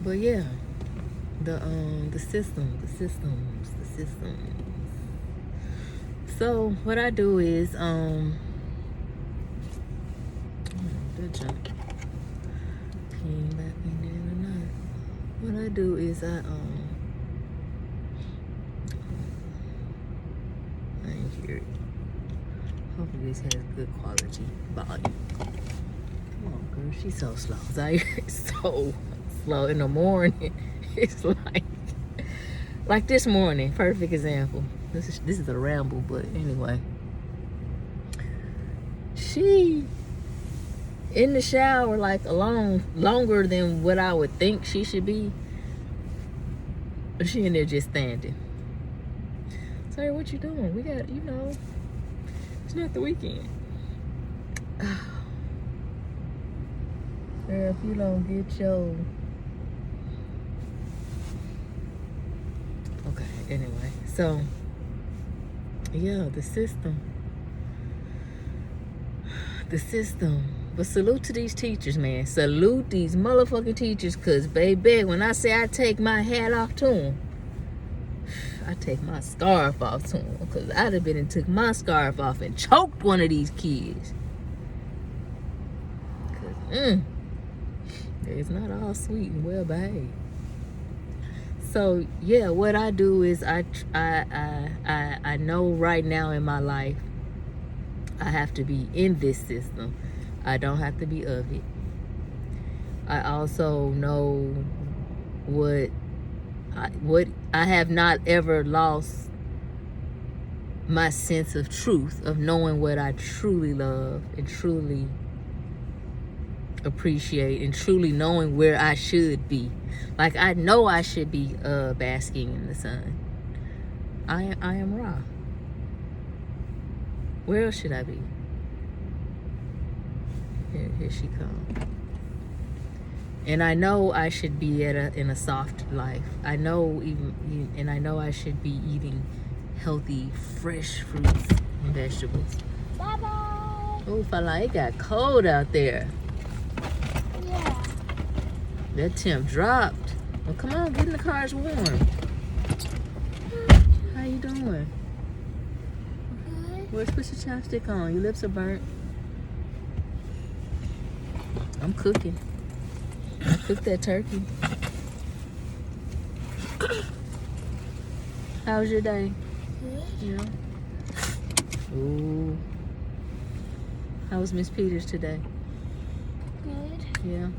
But yeah, the systems. So what I do is that junk came back in there tonight. What I do is I ain't hear it. Hopefully this has good quality volume. Come on, girl, she's so slow. Zaire is so slow in the morning. It's like this morning, perfect example. This is a ramble, but anyway. She in the shower like longer than what I would think she should be. But she in there just standing. Sorry, what you doing? We got, it's not the weekend. Girl, if you don't get your... Okay, anyway. So, yeah, the system. But salute to these teachers, man. Salute these motherfucking teachers, because, baby, when I say I take my hat off to them, I take my scarf off to them, because I'd have been and took my scarf off and choked one of these kids. Because, it's not all sweet and well behaved. So yeah, what I do is I know right now in my life I have to be in this system. I don't have to be of it. I also know what I have not ever lost my sense of truth, of knowing what I truly love and truly appreciate, and truly knowing where I should be. Like, I know I should be basking in the sun. I am Ra. Where else should I be? Here she comes. And I know I should be in a soft life. I know I know I should be eating healthy, fresh fruits and vegetables. Bye-bye. Oh, fella, it got cold out there. Yeah. That temp dropped. Well, come on, get in the car, it's warm. How you doing? Good. Where's, put your chapstick on? Your lips are burnt. I'm cooking. I cooked that turkey. How was your day? Good. Yeah. Ooh. How was Miss Peters today? Good. Yeah.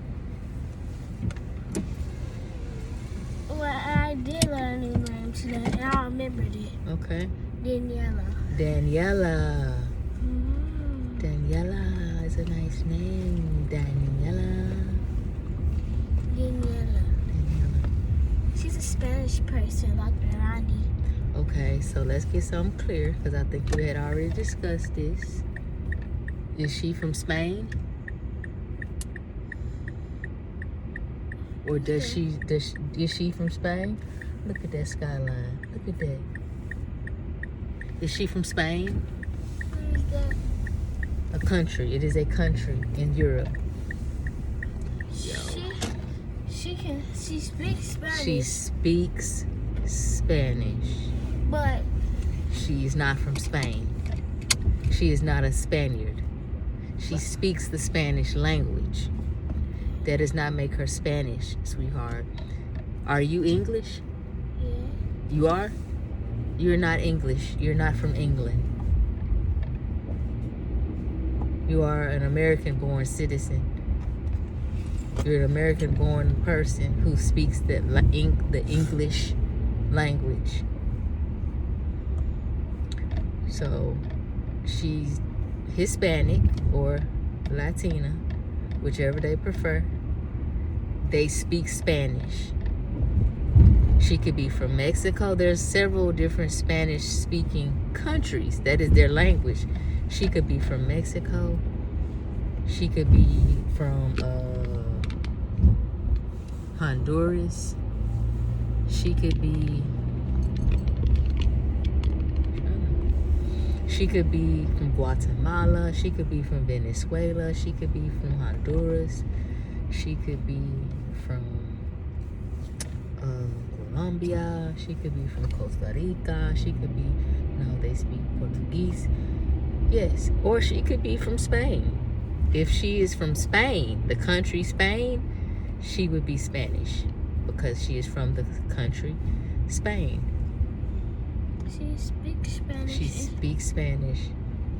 Well, I did learn a new name today, and I remembered it. Okay. Daniela. Daniela. Mm. Daniela is a nice name. Daniela. Daniela. She's a Spanish person, like Randy. Okay, so let's get something clear, because I think we had already discussed this. Is she from Spain? Or is she from Spain? Look at that skyline. Look at that. Is she from Spain? Who's that? A country. It is a country in Europe. She speaks Spanish. She speaks Spanish. But She is not from Spain. She is not a Spaniard. She speaks the Spanish language. That does not make her Spanish, sweetheart. Are you English? yeah. You are? You're not English. You're not from England. You are an American-born citizen. You're an American-born person who speaks the English language. So she's Hispanic or Latina, whichever they prefer. They speak Spanish. She could be from Mexico. There's several different Spanish-speaking countries. That is their language. She could be from Mexico. She could be from Honduras. She could be from Guatemala. She could be from Venezuela. She could be from Honduras. She could be from Colombia. She could be from Costa Rica. She could be, no, they speak Portuguese. Yes, or she could be from Spain. If she is from Spain, the country Spain, she would be Spanish because she is from the country Spain. She speaks Spanish. She speaks Spanish.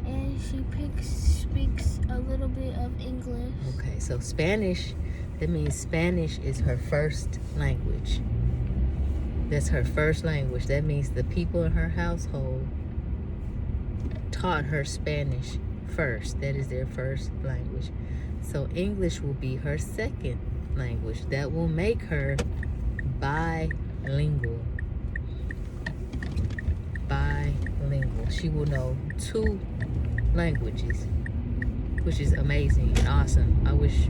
And she speaks a little bit of English. Okay, so Spanish, that means Spanish is her first language. That's her first language. That means the people in her household taught her Spanish first. That is their first language. So English will be her second language. That will make her bilingual. Bilingual. She will know 2 languages, which is amazing and awesome. I wish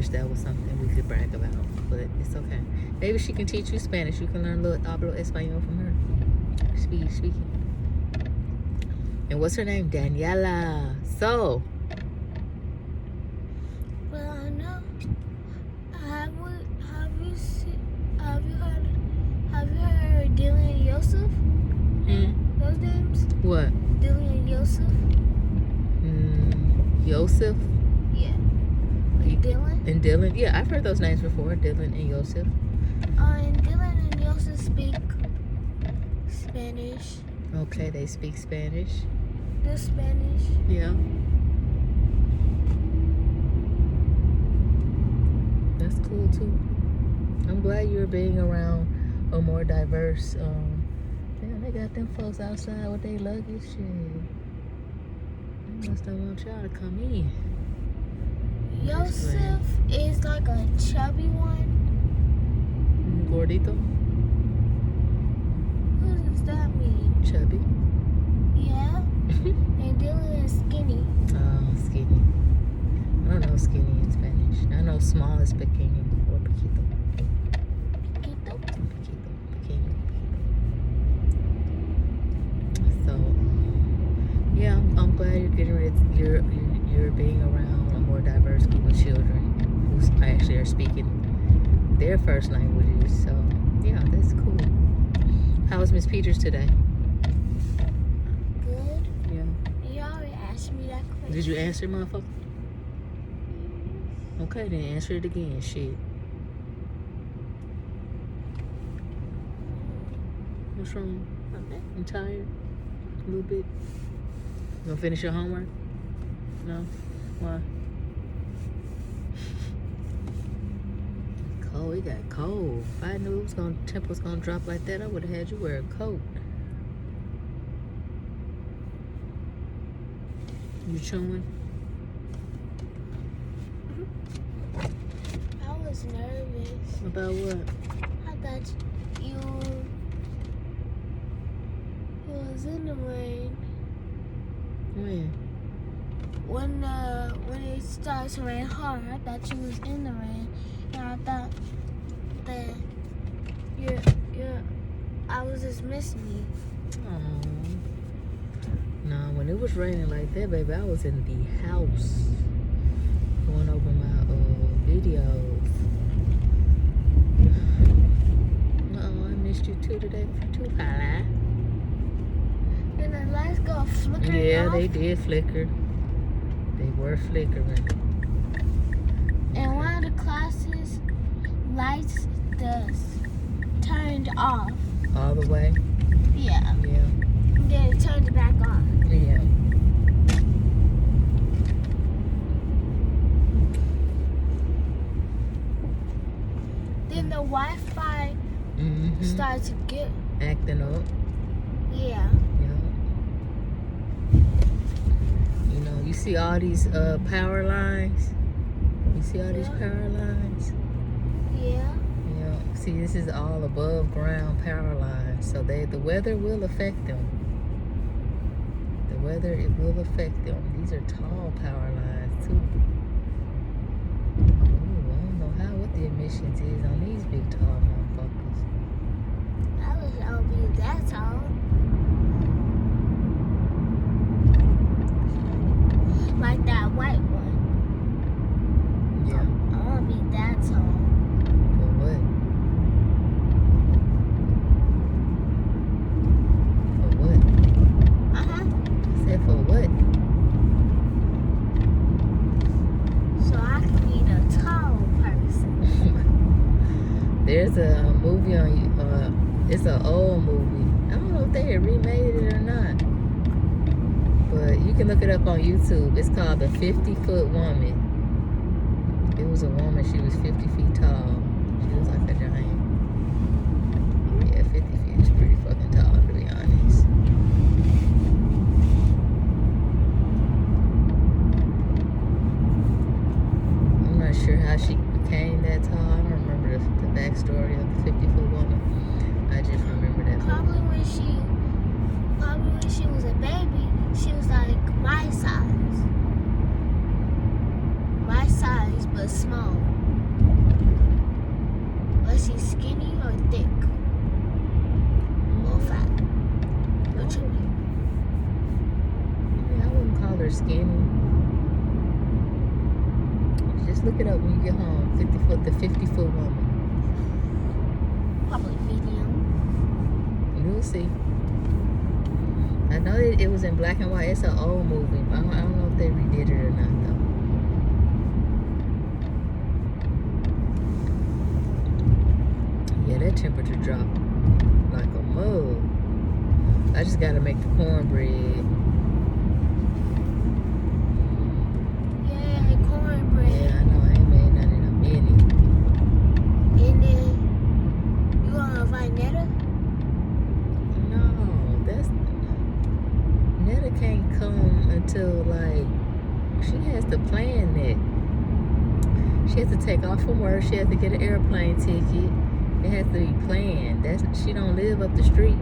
that was something we could brag about, but it's okay. Maybe she can teach you Spanish. You can learn a little hablo español from her. Speaking. And what's her name? Daniela. So. Well, I know. Have you heard Dylan and Yosef? Those names? What? Dylan and Yosef. Yosef. Yeah. Like Dylan. And Dylan. Yeah, I've heard those names before. Dylan and Yosef. And Dylan and Yosef speak Spanish. Okay, they speak Spanish. They're Spanish. Yeah. That's cool too. I'm glad you're being around a more diverse. Damn, they got them folks outside with their luggage. Shit. They must not want y'all to come in. Yosef is like a chubby one. Gordito. What does that mean? Chubby. Yeah. And Dylan is skinny. Skinny. I don't know skinny in Spanish. I know small is pequeño or pequito. Quito. Pequeño. So, yeah, I'm glad you're getting ready. You're being around a more diverse group of children who actually are speaking their first languages. So, yeah, that's cool. How was Miss Peters today? Good. Yeah. You already asked me that question. Did you answer, motherfucker? Okay, then answer it again. Shit. What's wrong? I'm tired. A little bit. You gonna finish your homework? No? Why? Cold. It got cold. If I knew temper was gonna drop like that, I would have had you wear a coat. You chewing? I was nervous. About what? I thought you was in the rain. When? When it starts to rain hard, I thought you was in the rain, and I thought that I was just missing you. Oh. No, when it was raining like that, baby, I was in the house going over my videos. Oh, I missed you too today, too, Pala. And the lights go flickering Yeah, off. they did flicker. They were flickering. And one of the classes, lights just turned off. All the way? Yeah. Yeah. And then it turned back on. Yeah. Then the Wi-Fi started to get Acting up. Yeah. Yeah. You know, you see all these power lines? You see all these power lines? Yeah. Yeah. See, this is all above ground power lines. So the weather will affect them. The weather, it will affect them. These are tall power lines too. Ooh, I don't know what the emissions is on these big tall motherfuckers. I wish I would be that tall. Like that white one. Yeah. I want to be that tall. There's a movie on, it's an old movie. I don't know if they had remade it or not. But you can look it up on YouTube. It's called The 50-Foot Woman. It was a woman, she was 50 feet tall. She was like a giant. Yeah, 50 feet is pretty fucking tall, to be honest. I'm not sure how she became that tall. I don't remember the backstory of the 50-foot woman. I just remember that. Probably when she was a baby, she was like my size. My size, but small. Was she skinny or thick? Or fat? Or chubby? Yeah, I wouldn't call her skinny. Just look it up when you get home. The 50-foot woman. Probably medium. You'll see. I know it was in black and white. It's an old movie. I don't know if they redid it or not, though. Yeah, that temperature dropped like a mug. I just gotta make the cornbread. Yeah, cornbread. Yeah, I know. I ain't made none in a minute. And then, you gonna invite Netta? No, Netta can't come until, like, she has to plan it. She has to take off from work. She has to get an airplane ticket. It has to be planned. She don't live up the street.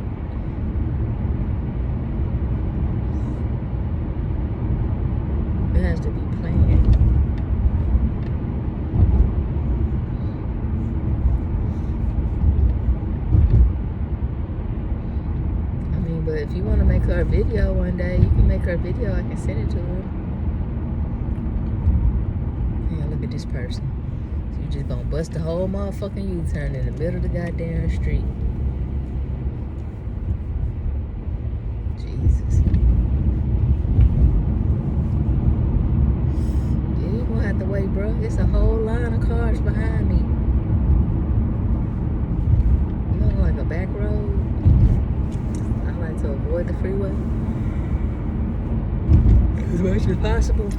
It has to be planned. I mean, but if you want to make her a video one day, you can make her a video. I can send it to her. Yeah, look at this person. So you just gonna bust the whole motherfucking U-turn in the middle of the goddamn street. Jesus. Yeah, you gonna have to wait, bro. It's a whole line of cars behind me. You know, like a back road. I like to avoid the freeway as much as possible.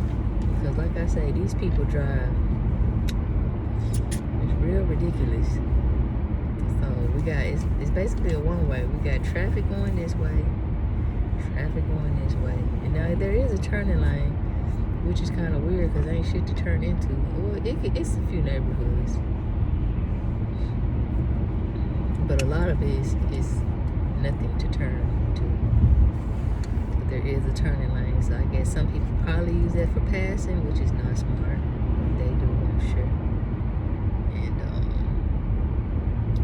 Because like I say, these people drive. It's real ridiculous. So we got, it's basically a one-way. We got traffic going this way, traffic going this way. And now there is a turning lane, which is kind of weird because there ain't shit to turn into. Well, it's a few neighborhoods. But a lot of it is nothing to turn to. But there is a turning lane. So I guess some people probably use that for passing, which is not smart. They do, I'm sure. And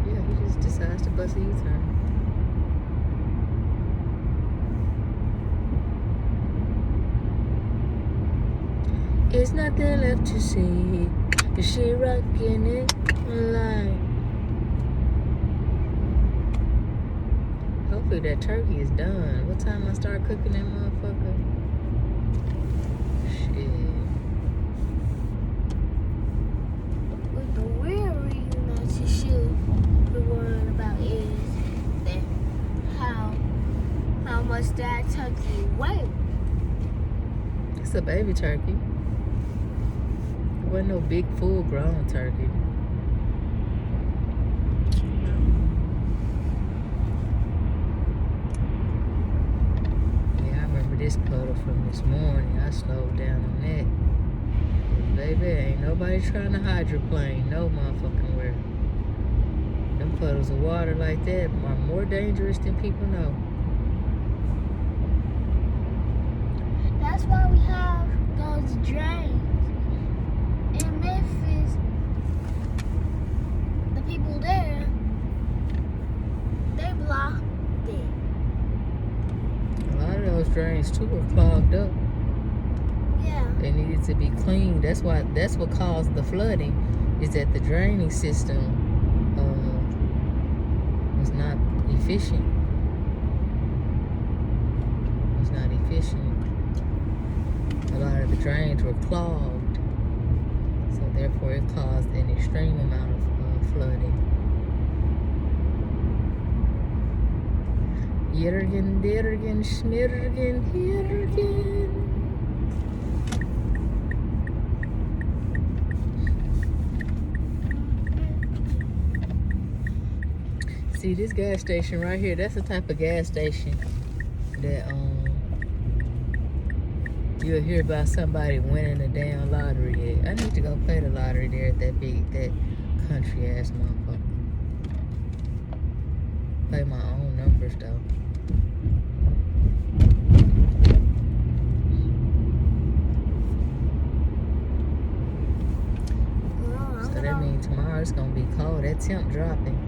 yeah, he just decides to bust a U-turn. It's nothing left to see. She rocking it like. Hopefully that turkey is done. What time I start cooking that motherfucker? Shit. But the real reason that you should be worried about is that how much that turkey weighs. It's a baby turkey. It wasn't no big full-grown turkey. This puddle from this morning, I slowed down on that. Baby, ain't nobody trying to hydroplane no motherfucking where. Them puddles of water like that are more dangerous than people know. That's why we have those drains. In Memphis, the people there, they blocked it. A lot of those drains too were clogged up. Yeah. They needed to be cleaned. That's what caused the flooding, is that the draining system was not efficient. It's not efficient. A lot of the drains were clogged, so therefore it caused an extreme amount of flooding. Yittergen, dittergen, schmittergen, hittergen. See, this gas station right here, that's the type of gas station that you'll hear about somebody winning the damn lottery at. I need to go play the lottery there at that country ass motherfucker. Play my own numbers though. So that means tomorrow it's gonna be cold. That temp dropping.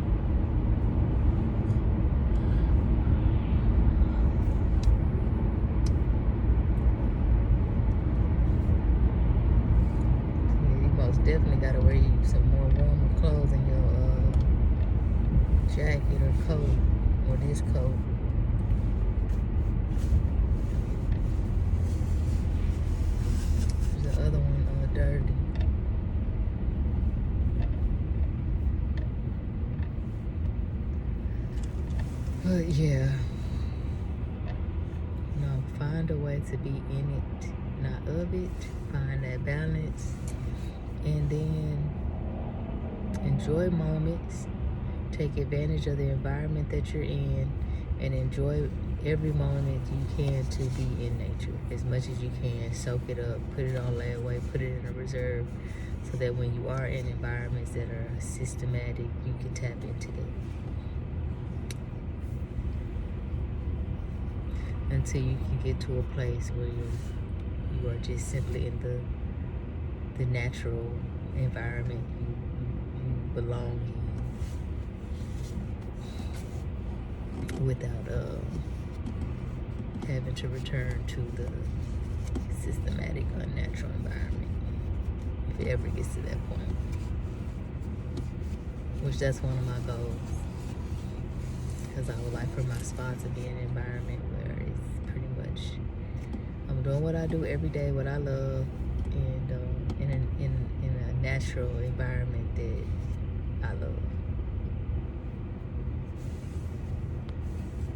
Definitely gotta wear you some more warmer clothes in your jacket or coat, or this coat. There's the other one dirty. But yeah, no, find a way to be in it, not of it. Find that balance. And then enjoy moments, take advantage of the environment that you're in, and enjoy every moment you can to be in nature as much as you can. Soak it up, put it on layaway, put it in a reserve, so that when you are in environments that are systematic, you can tap into that. Until you can get to a place where you are just simply in the natural environment you belong in, without having to return to the systematic, unnatural environment, if it ever gets to that point. Which that's one of my goals, because I would like for my spa to be an environment where it's pretty much I'm doing what I do every day, what I love, and in a natural environment that